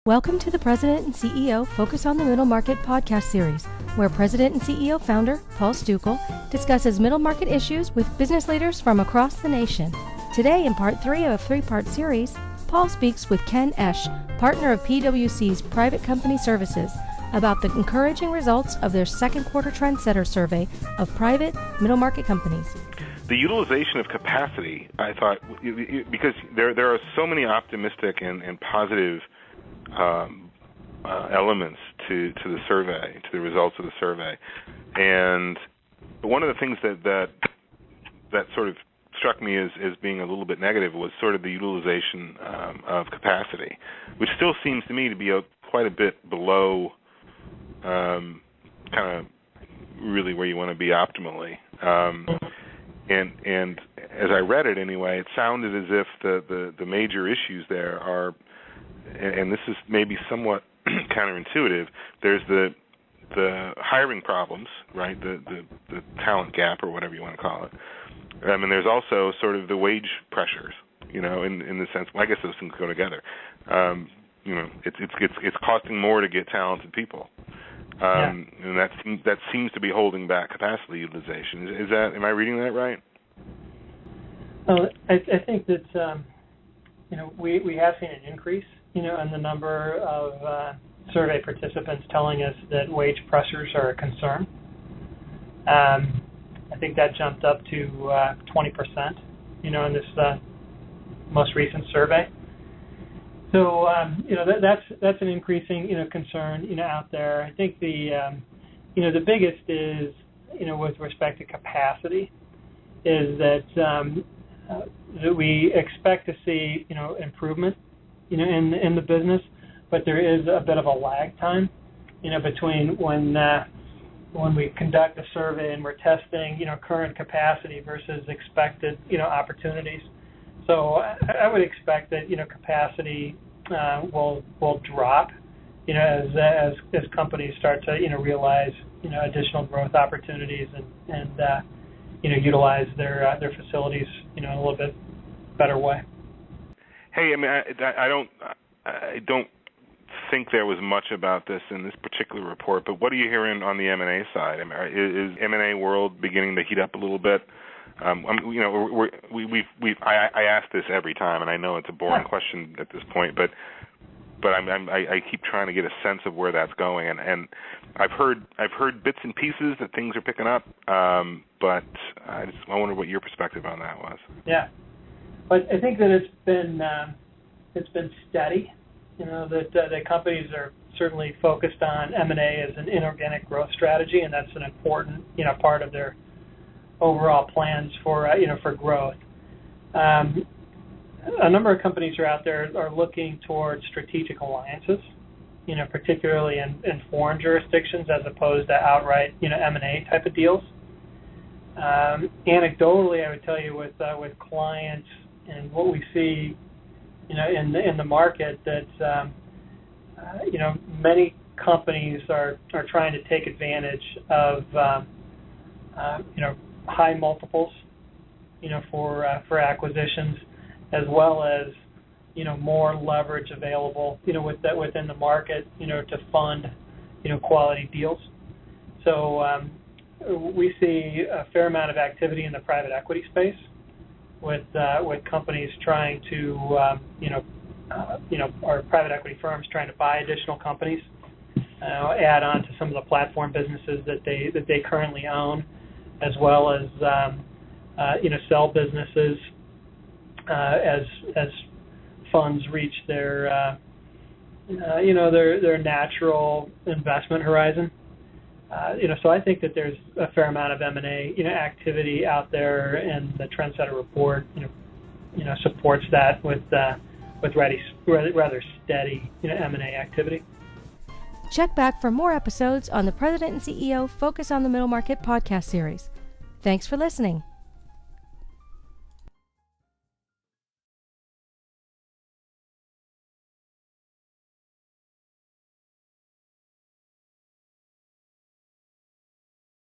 Welcome to the President and CEO Focus on the Middle Market podcast series, where President and CEO founder Paul Stukel discusses middle market issues with business leaders from across the nation. Today, in part 3 of a 3-part series, Paul speaks with Ken Esch, partner of PwC's Private Company Services, about the encouraging results of their second quarter Trendsetter survey of private middle market companies. The utilization of capacity, I thought, because there are so many optimistic and positive elements to the survey, to the results of the survey, and one of the things that sort of struck me as being a little bit negative was sort of the utilization of capacity, which still seems to me to be quite a bit below kind of really where you want to be optimally. And as I read it anyway, it sounded as if the major issues there are, and this is maybe somewhat counterintuitive, there's the hiring problems, right, the talent gap or whatever you want to call it. And there's also sort of the wage pressures, in the sense, well, I guess those things go together. It's costing more to get talented people. And that seems to be holding back capacity utilization. Am I reading that right? Well, I think that we have seen an increase, in the number of survey participants telling us that wage pressures are a concern. I think that jumped up to 20%, in this most recent survey. So, that's an increasing, concern, out there. I think the biggest is, with respect to capacity, is that we expect to see, improvement, in the business, but there is a bit of a lag time, between when we conduct a survey and we're testing, current capacity versus expected, opportunities. So I would expect that, capacity will drop, as companies start to, realize, additional growth opportunities and utilize their facilities, in a little bit better way. Hey, I mean, I don't think there was much about this in this particular report, but what are you hearing on the M&A side? I mean, is M&A world beginning to heat up a little bit? I ask this every time, and I know it's a boring question at this point, but I keep trying to get a sense of where that's going, and I've heard bits and pieces that things are picking up, but I wonder what your perspective on that was. Yeah, but I think that it's been steady. That companies are certainly focused on M&A as an inorganic growth strategy, and that's an important part of their overall plans for growth. A number of companies are out there are looking towards strategic alliances, particularly in foreign jurisdictions as opposed to outright M&A type of deals. Anecdotally, I would tell you with clients and what we see in the market that many companies are trying to take advantage of high multiples, for acquisitions, as well as, more leverage available, within the market, to fund, quality deals. So we see a fair amount of activity in the private equity space with companies trying to, or private equity firms trying to buy additional companies, add on to some of the platform businesses that they currently own, as well as sell businesses as funds reach their natural investment horizon. So I think that there's a fair amount of M&A activity out there, and the Trendsetter report supports that with rather steady M&A activity. Check back for more episodes on the President and CEO Focus on the Middle Market podcast series. Thanks for listening.